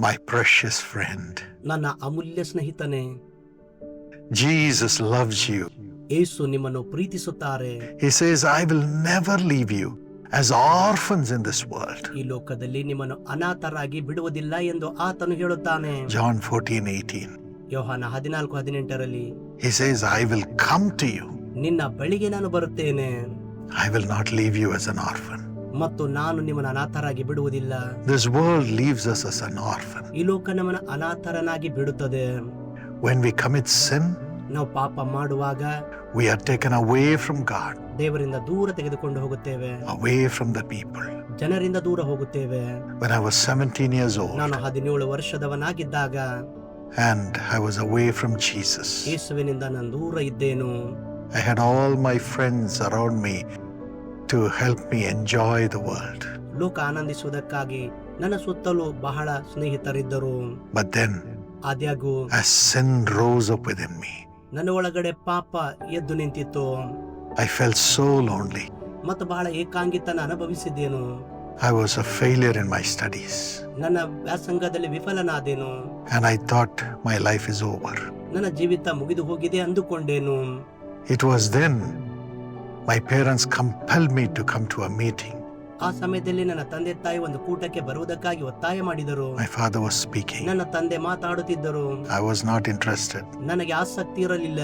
my precious friend. ನನ್ನ ಅಮೂಲ್ಯ ಸ್ನೇಹಿತನೇ, Jesus loves you. ಯೇಸು ನಿಮ್ಮನ್ನು ಪ್ರೀತಿಸುತ್ತಾರೆ. He says, I will never leave you as orphans in this world. ಈ ಲೋಕದಲ್ಲಿ ನಿಮ್ಮನ್ನು ಅನಾಥರಾಗಿ ಬಿಡುವುದಿಲ್ಲ ಎಂದು ಆತನು ಹೇಳುತ್ತಾನೆ. John 14:18. ಯೋಹಾನ 14:18ರಲ್ಲಿ He says, I will come to you. ನಿನ್ನ ಬಳಿಗೆ ನಾನು ಬರುತ್ತೇನೆ I will not leave you as an orphan. ಮತ್ತು ನಾನು ನಿಮ್ಮನ್ನು ಅನಾಥರಾಗಿ ಬಿಡುವುದಿಲ್ಲ. This world leaves us as an orphan. ಈ ಲೋಕ ನಮ್ಮನ್ನು ಅನಾಥರನಾಗಿ ಬಿಡುತ್ತದೆ. When we commit sin, ನಾವು ಪಾಪ ಮಾಡುವಾಗ we are taken away from God, ದೇವರಿಂದ ದೂರ ತೆಗೆದುಕೊಂಡು ಹೋಗುತ್ತೇವೆ, away from the people. ಜನರಿಂದ ದೂರ ಹೋಗುತ್ತೇವೆ. When I was 17 years old ನಾನು 17 ವರ್ಷದವನಾಗಿದ್ದಾಗ and I was away from Jesus, ಯೇಸುವಿನಿಂದ ನಾನು ದೂರ ಇದ್ದೇನು. I had all my friends around me to help me enjoy the world. ಲೋಕ ಆನಂದಿಸುವುದಕ್ಕಾಗಿ ನನ್ನ ಸುತ್ತಲೂ ಬಹಳ ಸ್ನೇಹಿತರಿದ್ದರು. But then, ಆದ್ಯಾಗೂ as sin rose up within me, ನನ್ನ ಒಳಗಡೆ ಪಾಪ ಎದ್ದು ನಿಂತಿತ್ತು I felt so lonely. ಮತ್ತು ಬಹಳ ಏಕಾಂಗಿತನ ಅನುಭವಿಸಿದ್ದೇನು. I was a failure in my studies, ನನ್ನ ವ್ಯಾಸಂಗದಲ್ಲಿ ವಿಫಲನಾದೇನು. and I thought my life is over. ನನ್ನ ಜೀವಿತ ಮುಗಿದು ಹೋಗಿದೆ ಅಂದುಕೊಂಡೇನು. It was then my parents compelled me to come to a meeting. ಆ ಸಮಯದಲ್ಲಿ ನನ್ನ ತಂದೆ ತಾಯಿ ಒಂದು ಕೂಟಕ್ಕೆ ಬರುವುದಕ್ಕಾಗಿ ಒತ್ತಾಯ ಮಾಡಿದರು. My father was speaking. ನನ್ನ ತಂದೆ ಮಾತಾಡುತ್ತಿದ್ದರು. I was not interested. ನನಗೆ ಆಸಕ್ತಿ ಇರಲಿಲ್ಲ.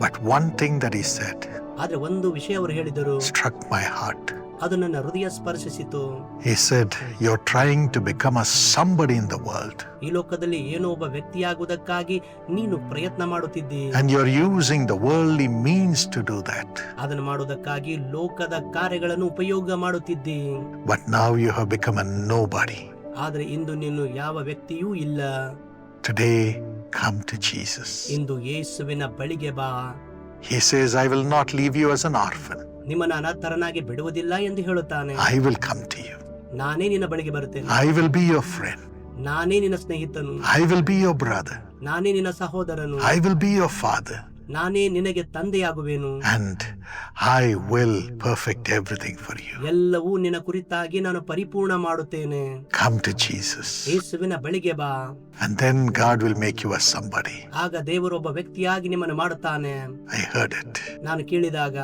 But one thing that he said ಆದ್ರೆ ಒಂದು ವಿಷಯ ಅವರು ಹೇಳಿದರು, struck my heart. ಅದು ನನ್ನ ಹೃದಯ ಸ್ಪರ್ಶಿಸಿತು. He said, you're trying to become a somebody in the world, ಈ ಲೋಕದಲ್ಲಿ ಏನೋ ಒಬ್ಬ ವ್ಯಕ್ತಿಯಾಗುವುದಕ್ಕಾಗಿ ನೀನು ಪ್ರಯತ್ನ ಮಾಡುತ್ತಿದ್ದಿ. and you're using the worldly means to do that. ಅದನ್ನು ಮಾಡುವುದಕ್ಕಾಗಿ ಲೋಕದ ಕಾರ್ಯಗಳನ್ನು ಉಪಯೋಗ ಮಾಡುತ್ತಿದ್ದಿ. But now you have become a nobody. ಆದ್ರೆ ಇಂದು ನೀನು ಯಾವ ವ್ಯಕ್ತಿಯೂ ಇಲ್ಲ. Today, come to Jesus. ಇಂದು ಯೇಸುವಿನ ಬಳಿಗೆ ಬಾ. He says, I will not leave you as an orphan. ನಿಮ್ಮನ್ನ ಅನಾಥರನಾಗಿ ಬಿಡುವುದಿಲ್ಲ ಎಂದು ಹೇಳುತ್ತಾನೆ. I will come to you. ನಾನೇ ನಿನ್ನ ಬಳಿಗೆ ಬರುತ್ತೇನೆ. I will be your friend. ನಾನೇ ನಿನ್ನ ಸ್ನೇಹಿತನು. I will be your brother. ನಾನೇ ನಿನ್ನ ಸಹೋದರನು. I will be your father. ನಾನೇ ನಿನಗೆ ತಂದೆಯಾಗುವೆನು. And I will perfect everything for you. ಎಲ್ಲವೂ ನಿನ್ನ ಕುರಿತಾಗಿ ನಾನು ಪರಿಪೂರ್ಣ ಮಾಡುತ್ತೇನೆ. Come to Jesus. ಯೇಸುವಿನ ಬಳಿಗೆ ಬಾ. And then God will make you a somebody. ಆಗ ದೇವರು ಒಬ್ಬ ವ್ಯಕ್ತಿಯಾಗಿ ನಿಮ್ಮನ್ನು ಮಾಡುತ್ತಾನೆ. I heard it. ನಾನು ಕೇಳಿದಾಗ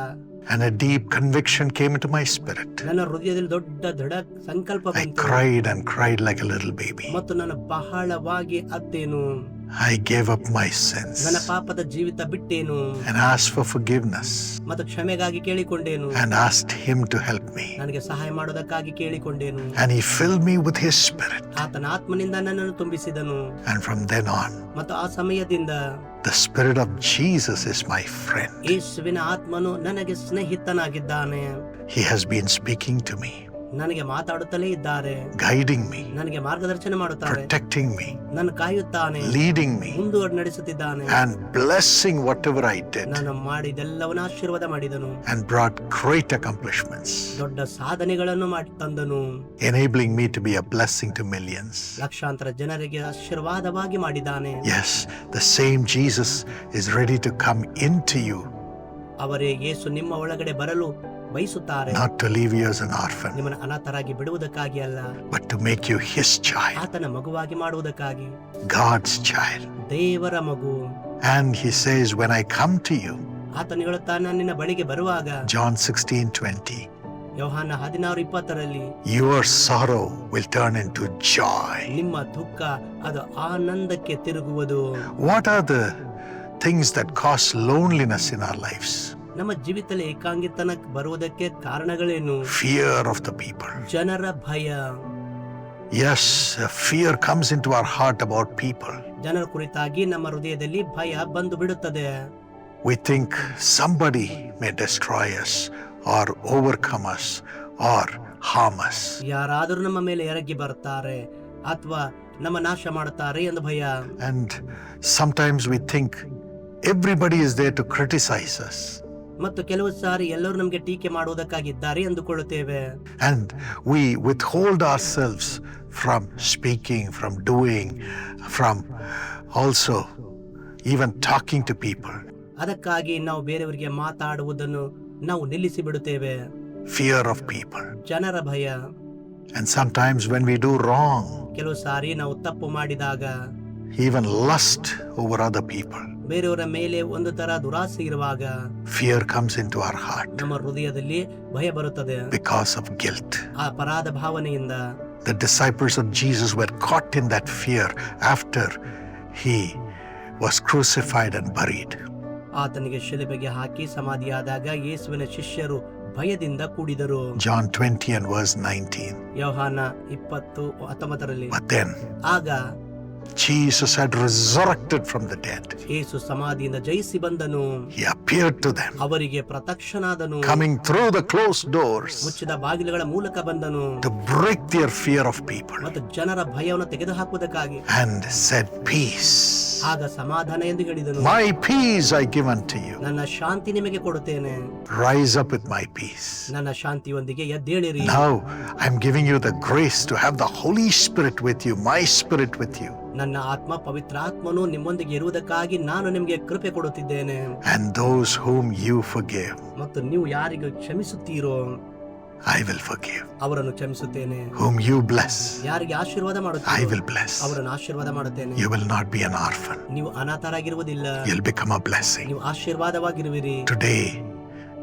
And a deep conviction came into my spirit. ನನ್ನ ಹೃದಯದಲ್ಲಿ ದೊಡ್ಡ ದೃಢ ಸಂಕಲ್ಪ I ಬಂತು. cried and cried like a little baby. ಮತ್ತು ನಾನು ಬಹಳವಾಗಿ ಅತ್ತೇನು. I gave up my sins ನನ್ನ ಪಾಪದ ಜೀವಿತ ಬಿಟ್ಟೇನು and asked for forgiveness ಮತ್ತು ಕ್ಷಮೆಗಾಗಿ ಕೇಳಿಕೊಂಡೇನು. and asked Him to help me. ನನಗೆ ಸಹಾಯ ಮಾಡೋದಕ್ಕಾಗಿ ಕೇಳಿಕೊಂಡೇನು. And He filled me with His Spirit. ಆತನ ಆತ್ಮನಿಂದ ನನ್ನನ್ನು ತುಂಬಿಸಿದನು. And from then on, ಮತ್ತು ಆ ಸಮಯದಿಂದ the Spirit of Jesus is my friend. ಯೇಸುವಿನ ಆತ್ಮನು ನನಗೆ ಸ್ನೇಹಿತನಾಗಿದ್ದಾನೆ. He has been speaking to me, ನನಗೆ ಮಾತಾಡುತ್ತಲೇ ಇದ್ದಾರೆ, guiding me, ನನಗೆ ಮಾರ್ಗದರ್ಶನ ಮಾಡುತ್ತಾರೆ, protecting me, ನನ್ನ ಕಾಯುತ್ತಾನೆ, leading me, ನಡೆಸುತ್ತಿದ್ದಾನೆ, and blessing whatever I did, ನಾನು ಮಾಡಿದೆಲ್ಲವನ್ನ ಆಶೀರ್ವಾದ ಮಾಡಿದನು, and brought great accomplishments, ದೊಡ್ಡ ಸಾಧನೆಗಳನ್ನು ಮಾಡಿ ತಂದನು, enabling me to be a blessing to millions. ಲಕ್ಷಾಂತರ ಜನರಿಗೆ ಆಶೀರ್ವಾದವಾಗಿ ಮಾಡಿದ್ದಾನೆ. Yes, the same Jesus is ready to come into you, ಅವರೇ ಯೇಸು ನಿಮ್ಮ ಒಳಗಡೆ ಬರಲು ಬಯಸುತ್ತಾರೆ. not to leave you as an orphan, ನಿಮ್ಮನ್ನು ಅನಾಥರಾಗಿ ಬಿಡುವುದಕ್ಕಾಗಿ ಅಲ್ಲ, but to make you His child, ಆತನ ಮಗುವಾಗಿ ಮಾಡುವುದಕ್ಕಾಗಿ, God's child. ದೇವರ ಮಗು. And He says, when I come to you, ಆತನು ಹೇಳುತ್ತಾನೆ, ನಿನ್ನ ಬಳಿಗೆ ಬರುವಾಗ, John 16:20, ಯೋಹಾನ 16:20ರಲ್ಲಿ, your sorrow will turn into joy. ನಿಮ್ಮ ದುಃಖ ಅದು ಆನಂದಕ್ಕೆ ತಿರುಗುವುದು. What are the things that cause loneliness in our lives? ನಮ್ಮ ಜೀವಿತದಲ್ಲಿ ಏಕಾಂಗಿತನ ಬರುವುದಕ್ಕೆ ಕಾರಣಗಳೇನು? Fear of the people. ಜನರ ಭಯ. Yes, fear comes into our heart about people. ಜನರ ಕುರಿತಾಗಿ ನಮ್ಮ ಹೃದಯದಲ್ಲಿ ಭಯ ಬಂದು ಬಿಡುತ್ತದೆ. We think somebody may destroy us or overcome us or harm us. ಯಾರಾದರೂ ನಮ್ಮ ಮೇಲೆ ಎರಗಿ ಬರ್ತಾರೆ ಅಥವಾ ನಮ್ಮ ನಾಶ ಮಾಡುತ್ತಾರೆ ಎಂದು ಭಯ. And sometimes we think everybody is there to criticize us. ಮತ್ತು ಕೆಲವು ಸಾರಿ ಎಲ್ಲರೂ ನಮಗೆ ಟೀಕೆ ಮಾಡುವುದಕ್ಕಾಗಿದ್ದಾರೆ ಎಂದುಕೊಳ್ಳುತ್ತೇವೆ. And we withhold ourselves from speaking, from doing, from also even talking to people. ಅದಕ್ಕಾಗಿ ನಾವು ಬೇರೆಯವರಿಗೆ ಮಾತಾಡುವುದನ್ನು ನಾವು ನಿಲ್ಲಿಸಿ ಬಿಡುತ್ತೇವೆ. Fear of people. ಜನರ ಭಯ. And sometimes when we do wrong, ಕೆಲವು ಸಾರಿ ನಾವು ತಪ್ಪು ಮಾಡಿದಾಗ, even lust over other people, ಬೇರೆಯವರ ಮೇಲೆ ಒಂದು ತರ ದುರಾಸೆ ಇರುವಾಗ, fear comes into our heart ನಮ್ಮ ಹೃದಯದಲ್ಲಿ ಭಯ ಬರುತ್ತದೆ because of guilt. ಆ ಅಪರಾಧ ಭಾವನೆಯಿಂದ. The disciples of Jesus were caught in that fear after he was crucified and buried. ಆತನಿಗೆ ಶಿಲುಬೆಗೆ ಹಾಕಿ ಸಮಾಧಿಯಾದಾಗ ಯೇಸುವಿನ ಶಿಷ್ಯರು ಭಯದಿಂದ ಕೂಡಿದರು. John 20 and verse 19. ಯೋಹಾನ 20:19. But then ಆಗ Jesus had resurrected from the dead. ಯೇಸು ಸಮಾಧಿಯಿಂದ ಜಯಿಸಿ ಬಂದನು. He appeared to them, ಅವರಿಗೆ ಪ್ರತ್ಯಕ್ಷನಾದನು. coming through the closed doors ಮುಚ್ಚಿದ ಬಾಗಿಲುಗಳ ಮೂಲಕ ಬಂದನು to break their fear of people, ಮತ್ತು ಜನರ ಭಯವನ್ನು ತೆಗೆದುಹಾಕುವುದಕ್ಕಾಗಿ. and said, peace. ಆಗ ಸಮಾಧಾನ ಎಂದು ಹೇಳಿದನು. My peace I give unto you. ನನ್ನ ಶಾಂತಿ ನಿಮಗೆ ಕೊಡುತ್ತೇನೆ. Rise up with my peace. ನನ್ನ ಶಾಂತಿಯೊಂದಿಗೆ ಎದ್ದೇಳಿರಿ. Now I'm giving you the grace to have the Holy Spirit with you, my Spirit with you. ನನ್ನ ಆತ್ಮ ಪವಿತ್ರಾತ್ಮನು ನಿಮ್ಮೊಂದಿಗೆ ಇರುವುದಕ್ಕಾಗಿ ನಾನು ನಿಮಗೆ ಕೃಪೆ ಕೊಡುತ್ತಿದ್ದೇನೆ. And those whom you forgive, ಮತ್ತು ನೀವು ಯಾರಿಗೆ ಕ್ಷಮಿಸುತ್ತೀರೋ I will forgive. ಅವರನ್ನು ಕ್ಷಮಿಸುತ್ತೇನೆ. Whom you bless, ಯಾರಿಗೆ ಆಶೀರ್ವಾದ I ಮಾಡುತ್ತೀರೋ will bless. ಅವರನ್ನು ಆಶೀರ್ವಾದ ಮಾಡುತ್ತೇನೆ. You will not be an orphan. ನೀವು ಅನಾಥರಾಗಿರುವುದಿಲ್ಲ, You'll become a blessing. ನೀವು ಆಶೀರ್ವಾದವಾಗಿರುವಿರಿ. Today,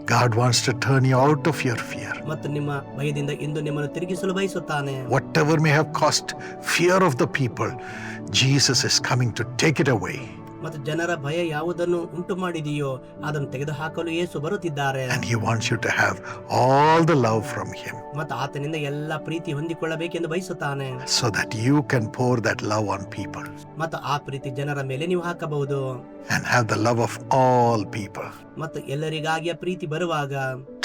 God wants to turn you out of your fear. ಮತ್ತು ನಿಮ್ಮ ಭಯದಿಂದ ಇಂದು ನಿಮ್ಮನ್ನು ತಿರುಗಿಸಲು ಬಯಸುತ್ತಾನೆ. Whatever may have caused fear of the people, Jesus is coming to take it away. ಮತ್ತು ಜನರ ಭಯ ಯಾವುದನ್ನು ಉಂಟು ಮಾಡಿದೆಯೋ ಅದನ್ನು ತೆಗೆದುಹಾಕಲು ಯೇಸು ಬರುತ್ತಿದ್ದಾರೆ. And he wants you to have all the love from him, ಮತ್ತು ಆತನಿಂದ ಎಲ್ಲ ಪ್ರೀತಿ ಹೊಂದಿಕೊಳ್ಳಬೇಕೆಂದು ಬಯಸುತ್ತಾನೆ. so that you can pour that love on people ಮತ್ತು ಆ ಪ್ರೀತಿ ಜನರ ಮೇಲೆ ನೀವು ಹಾಕಬಹುದು. and have the love of all people. ಮತ್ತು ಎಲ್ಲರಿಗಾಗಿ ಆ ಪ್ರೀತಿ ಬರುವಾಗ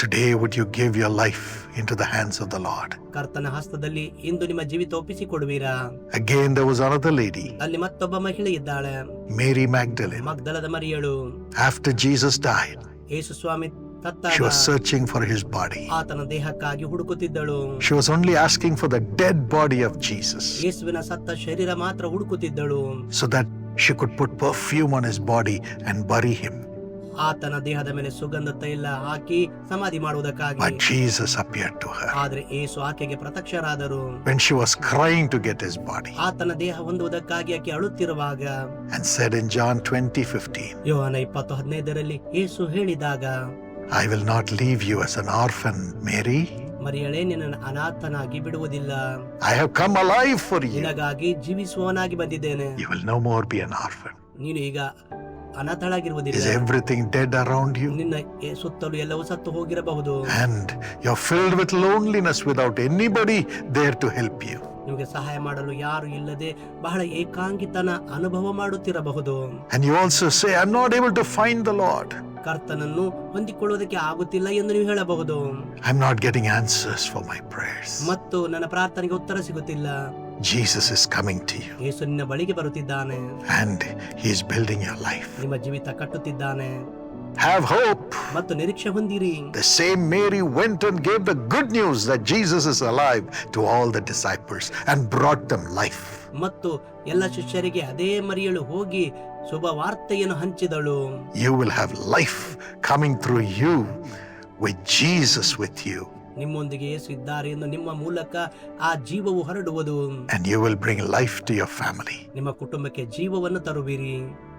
Today, would you give your life into the hands of the Lord? ಕರ್ತನ ಹಸ್ತದಲ್ಲಿ ಇಂದು ನಿಮ್ಮ ಜೀವಿತ ಒಪ್ಪಿಸಿಕೊಡುವಿರಾ? Again, there was another lady, ಅಲ್ಲಿ ಮತ್ತೊಬ್ಬ ಮಹಿಳೆ ಇದ್ದಾಳೆ, Mary Magdalene. ಮಗ್ದಲದ ಮರಿಯಳು. After Jesus died, Yesu Swami she ಸತ್ತಾಗ was searching for his body. ಆತನ ದೇಹಕ್ಕಾಗಿ ಹುಡುಕುತ್ತಿದ್ದಳು. She was only asking for the dead body of Jesus, ಯೇಸುವಿನ ಸತ್ತ ಶರೀರ ಮಾತ್ರ ಹುಡುಕುತ್ತಿದ್ದಳು, so that she could put perfume on his body and bury him. ಆತನ ದೇಹದ ಮೇಲೆ ಸುಗಂಧ ತೈಲ ಹಾಕಿ ಸಮಾಧಿ ಮಾಡುವುದಕ್ಕಾಗಿ. But Jesus appeared to her ಆದ್ರೆ ಯೇಸು ಆಕೆಗೆ ಪ್ರತ್ಯಕ್ಷರಾದರು. when she was crying to get his body, ಆತನ ದೇಹ ಹೊಂದುವುದಕ್ಕಾಗಿ ಆಕೆ ಅಳುತ್ತಿರುವಾಗ and said in John 20:15, ಯೋಹಾನ 20:15 ಯೇಸು ಹೇಳಿದಾಗ, I will not leave you as an orphan, Mary. ಮರಿಯಳೇ, ನಿನ್ನನ್ನು ಅನಾಥನಾಗಿ ಬಿಡುವುದಿಲ್ಲ, I have come alive for you. ನಿನಗಾಗಿ ಜೀವಿಸುವವನಾಗಿ ಬಂದಿದ್ದೇನೆ. You will no more be an orphan. ನೀನು ಈಗ ಅನಾಥಳಾಗಿರುವುದಿಲ್ಲ. Is everything dead around you? ನಿನ್ನ ಸುತ್ತಲೂ ಎಲ್ಲವೂ ಸತ್ತು ಹೋಗಿರಬಹುದು. And you're filled with loneliness without anybody there to help you. ನಿಮಗೆ ಸಹಾಯ ಮಾಡಲು ಯಾರು ಇಲ್ಲದೆ ಬಹಳ ಏಕಾಂಗಿತನ ಅನುಭವ ಮಾಡುತ್ತಿರಬಹುದು. And you also say, I'm not able to find the Lord. ಕರ್ತನನ್ನು ಹೊಂದಿಕೊಳ್ಳುವುದಕ್ಕೆ ಆಗುತ್ತಿಲ್ಲ ಎಂದು ನೀವು ಹೇಳಬಹುದು. I'm not getting answers for my prayers. ಮತ್ತು ನನ್ನ ಪ್ರಾರ್ಥನೆಗೆ ಉತ್ತರ ಸಿಗುತ್ತಿಲ್ಲ. Jesus is coming to you, ಯೇಸು ನಿನ್ನ ಬಳಿಗೆ ಬರುತ್ತಿದ್ದಾನೆ, and He's building your life. ನಿಮ್ಮ ಜೀವಿತ ಕಟ್ಟುತ್ತಿದ್ದಾನೆ. Have hope. ಮತ್ತು ನಿರೀಕ್ಷೆ ಹೊಂದಿರಿ. The same Mary went and gave the good news that Jesus is alive to all the disciples and brought them life. ಮತ್ತು ಎಲ್ಲ ಶಿಷ್ಯರಿಗೆ ಅದೇ ಮರಿಯಳು ಹೋಗಿ ಶುಭ ವಾರ್ತೆಯನ್ನು ಹಂಚಿದಳು. You will have life coming through you with Jesus with you. ನಿಮ್ಮೊಂದಿಗೆ ಯೇಸು ಇದ್ದಾರೆ ಎಂದು ನಿಮ್ಮ ಮೂಲಕ ಆ ಜೀವವು ಹರಡುವುದು. And you will bring life to your family. ನಿಮ್ಮ ಕುಟುಂಬಕ್ಕೆ ಜೀವವನ್ನು ತರುವಿರಿ.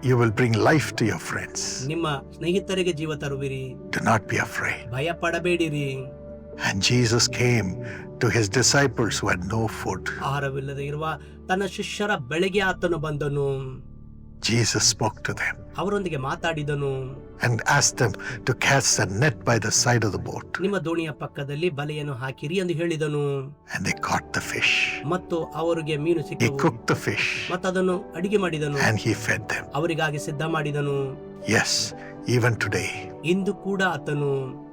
You will bring life to your friends. ನಿಮ್ಮ ಸ್ನೇಹಿತರಿಗೆ ಜೀವ ತರುವಿರಿ. Do not be afraid. ಭಯ ಪಡಬೇಡಿರಿ. And Jesus came to his disciples who had no food. ಆಹಾರವಿಲ್ಲದೆ ಇರುವ ತನ್ನ ಶಿಷ್ಯರ ಬಳಿಗೆ ಆತನು ಬಂದನು. Jesus spoke to them ಅವರೊಂದಿಗೆ ಮಾತಾಡಿದನು. and asked them to cast a net by the side of the boat. ನಿಮ್ಮ ದೋಣಿಯ ಪಕ್ಕದಲ್ಲಿ ಬಲೆಯನ್ನು ಹಾಕಿರಿ ಎಂದು ಹೇಳಿದನು. And they caught the fish. ಮತ್ತು ಅವರಿಗೆ ಮೀನು He ಸಿಕ್ಕವು. cooked the fish ಮತ್ತು ಅದನ್ನು ಅಡಿಗೆ ಮಾಡಿದನು. and he fed them. ಅವರಿಗಾಗಿ ಸಿದ್ಧ ಮಾಡಿದನು. Yes, even today, ಇಂದು ಕೂಡ ಆತನು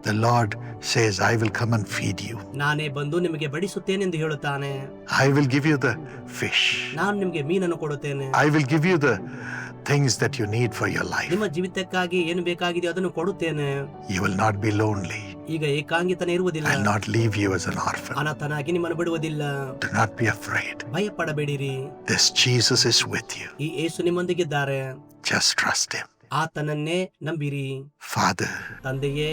the Lord says, I will come and feed you. ನಾನೇ ಬಂದು ನಿಮಗೆ ಬಡಿಸುತ್ತೇನೆ ಎಂದು ಹೇಳುತ್ತಾನೆ. I will give you the fish. ನಾನು ನಿಮಗೆ ಮೀನನ್ನು ಕೊಡುತ್ತೇನೆ. I will give you the things that you need for your life. ನಿಮ್ಮ ಜೀವಿತಕ್ಕಾಗಿ ಏನು ಬೇಕಾಗಿದೆ ಅದನ್ನು ಕೊಡುತ್ತೇನೆ. You will not be lonely. ಈಗ ಏಕಾಂಗಿತನ ಇರುವುದಿಲ್ಲ. I'll not leave you as an orphan. ಅನಾಥನಾಗಿ ನಿಮ್ಮನ್ನು ಬಿಡುವುದಿಲ್ಲ. Do not be afraid. ಭಯ ಪಡಬೇಡಿರಿ. This Jesus is with you. ಈ ಯೇಸು ನಿಮ್ಮೊಂದಿಗಿದ್ದಾರೆ. Just trust him. ಆತನನ್ನೇ ನಂಬಿರಿ. Father, ತಂದೆಯೇ,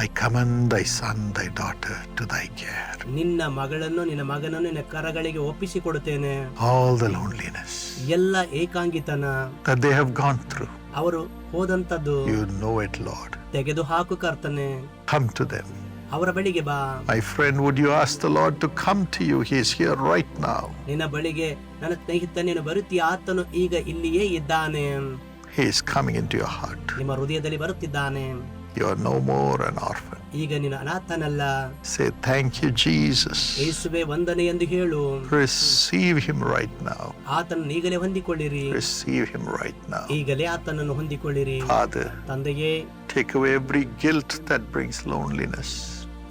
I commend thy son, thy daughter to thy care. ನಿನ್ನ ಮಗಳನ್ನು ನಿನ್ನ ಮಗನನ್ನು ನಿನ್ನ ಕರಗಳಿಗೆ ಒಪ್ಪಿಸಿಕೊಡುತ್ತೇನೆ. All the loneliness ಎಲ್ಲ ಏಕಾಂಗಿತನ that they have gone through, ಅವರು ಹೋದಂತದ್ದು you know it, Lord. ತೆಗೆದು ಹಾಕು ಕರ್ತನೆ. Come to them. ಅವರ ಬಳಿಗೆ ಬಾ. My friend, would you ask the Lord to come to you? He is here right now. ನಿನ್ನ ಬಳಿಗೆ ನನ್ನ ಸ್ನೇಹಿತ ನೀನು ಬರುತ್ತೀಯ, ಆತನು ಈಗ ಇಲ್ಲಿಯೇ ಇದ್ದಾನೆ. He is coming into your heart. ನಿಮ್ಮ ಹೃದಯದಲ್ಲಿ ಬರುತ್ತಿದ್ದಾನೆ. You are no more an orphan. ಈಗ ನೀನು ಅನಾಥನಲ್ಲ. Say, thank you, Jesus. ಯೇಸುವೆ ವಂದನೆ ಎಂದು ಹೇಳು. Receive him right now. ಆತನನ್ನು ಈಗಲೇ ಹೊಂದಿಕೊಳ್ಳಿರಿ. Receive him right now. ಈಗಲೇ ಆತನನ್ನು ಹೊಂದಿಕೊಳ್ಳಿರಿ. Father, ತಂದೆಯೇ, take away every guilt that brings loneliness.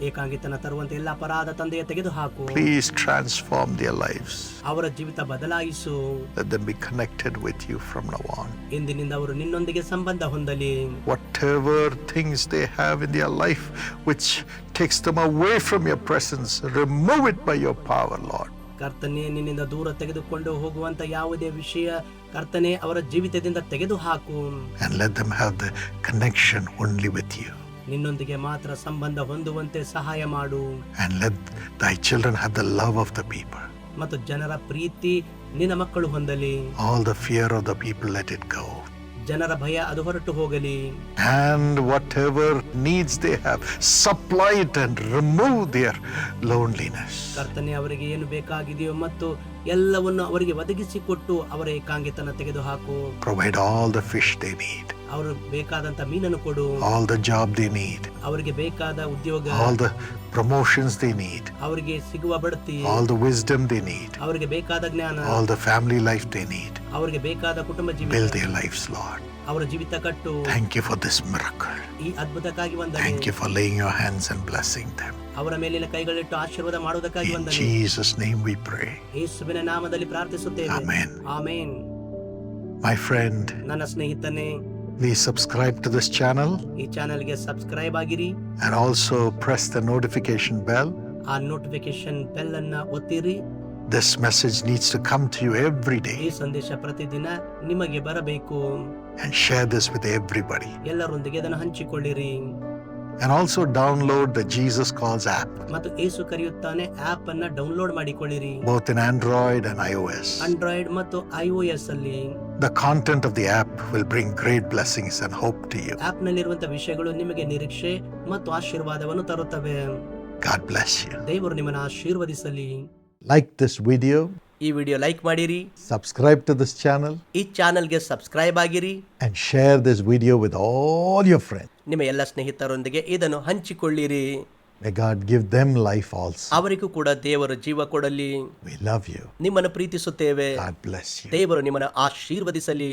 ಏಕಾಂಗಿತನ ತರುವಂತೆ ಎಲ್ಲ ಅಪರಾಧ ತಂದೆಯ ತೆಗೆದು ಹಾಕು. Please transform their lives. ಅವರ ಜೀವಿತ ಬದಲಾಯಿಸು. Let them be connected with you from now on. ಇಂದಿನಿಂದ ಅವರು ನಿನ್ನೊಂದಿಗೆ ಸಂಬಂಧ ಹೊಂದಲಿ. Whatever things they have in their life which takes them away from your presence, remove it by your power, Lord. ಕರ್ತನೆ, ನಿನ್ನಿಂದ ದೂರ ತೆಗೆದುಕೊಂಡು ಹೋಗುವಂತ ಯಾವುದೇ ವಿಷಯ ಕರ್ತನೆ ಅವರ ಜೀವಿತದಿಂದ ತೆಗೆದು ಹಾಕು. And let them have the connection only with you. ನಿನ್ನೊಂದಿಗೆ ಮಾತ್ರ ಸಂಬಂಧ ಹೊಂದುವಂತೆ ಸಹಾಯ ಮಾಡು. And let thy children have the love of the people. ಮತ್ತು ಜನರ ಪ್ರೀತಿ ನಿನ್ನ ಮಕ್ಕಳು ಹೊಂದಲಿ. All the fear of the people, let it go. ಜನರ ಭಯ ಅದು ಹೊರಟು ಹೋಗಲಿ. And whatever needs they have, supply it and remove their loneliness. ಕರ್ತನೆ, ಅವರಿಗೆ ಏನು ಬೇಕಾಗಿದೆಯೋ ಮತ್ತು ಎಲ್ಲವನ್ನು ಅವರಿಗೆ ಒದಗಿಸಿಕೊಟ್ಟು ಅವರ ಏಕಾಂಗಿತನ ತೆಗೆದು ಹಾಕು. Provide all the fish they need. ಅವರು ಬೇಕಾದಂತ ಮೀನನ್ನು ಕೊಡು. All the job they need. ಅವರಿಗೆ ಬೇಕಾದ ಉದ್ಯೋಗ, All the promotions they need. ಅವರಿಗೆ ಸಿಗುವ ಬಡ್ತಿ, All the wisdom they need. ಅವರಿಗೆ ಬೇಕಾದ ಜ್ಞಾನ, All the family life they need. ಅವರಿಗೆ ಬೇಕಾದ ಕುಟುಂಬ Build ಜೀವಿತ, their lives, Lord. ಅವರ ಜೀವಿತ ಕಟ್ಟು. Thank you for this miracle. ಈ ಅದ್ಭುತಕ್ಕಾಗಿ ವಂದನೆ. Thank you for laying your hands and blessing them. ಅವರ ಮೇಲಿನ ಕೈಗಳಿಟ್ಟು ಆಶೀರ್ವಾದ ಮಾಡುವುದಕ್ಕಾಗಿ In ವಂದನೆ. Jesus' name we pray. ಯೇಸುವಿನ ನಾಮದಲ್ಲಿ ಪ್ರಾರ್ಥಿಸುತ್ತೇವೆ. Amen. ಆಮೆನ್. My friend, ನನ್ನ ಸ್ನೇಹಿತನೇ, please subscribe to this channel ಈ ಚಾನೆಲ್ಗೆ ಸಬ್ಸ್ಕ್ರೈಬ್ ಆಗಿರಿ. and also press the notification bell. ಆ ನೋಟಿಫಿಕೇಶನ್ ಬೆಲ್ ಅನ್ನ ಒತ್ತಿರಿ. This message needs to come to you every ಈ day, ಸಂದೇಶ ಪ್ರತಿದಿನ ನಿಮಗೆ ಬರಬೇಕು. and share this with everybody. ಎಲ್ಲರೊಂದಿಗೆ ಅದನ್ನು ಹಂಚಿಕೊಳ್ಳಿರಿ. And also download the Jesus Calls app, ಮತ್ತು ಏಸು ಕರೆಯುತ್ತಾನೆ ಆಪ್ ಅನ್ನ ಡೌನ್ಲೋಡ್ ಮಾಡಿಕೊಳ್ಳಿರಿ. both in Android and iOS. Android ಮತ್ತು iOS ಅಲ್ಲಿ. The content of the app will bring great blessings and hope to you. App ನಲ್ಲಿರುವಂತಹ ವಿಷಯಗಳು ನಿಮಗೆ ನಿರೀಕ್ಷೆ ಮತ್ತು ಆಶೀರ್ವಾದವನ್ನು ತರುತ್ತವೆ. God bless you. ದೇವರು ನಿಮ್ಮನ್ನು ಆಶೀರ್ವದಿಸಲಿ. Like this video, ಈ ವಿಡಿಯೋ ಲೈಕ್ ಮಾಡಿರಿ. subscribe to this channel, ಈ ಚಾನೆಲ್ಗೆ ಸಬ್ಸ್ಕ್ರೈಬ್ ಆಗಿರಿ. and share this video with all your friends. ನಿಮ್ಮ ಎಲ್ಲ ಸ್ನೇಹಿತರೊಂದಿಗೆ ಇದನ್ನು ಹಂಚಿಕೊಳ್ಳಿರಿ. May God give them life also. ಅವರಿಗೂ ಕೂಡ ದೇವರು ಜೀವ ಕೊಡಲಿ. We love you. ನಿಮ್ಮನ್ನು ಪ್ರೀತಿಸುತ್ತೇವೆ. God bless you. ದೇವರು ನಿಮ್ಮನ್ನು ಆಶೀರ್ವದಿಸಲಿ.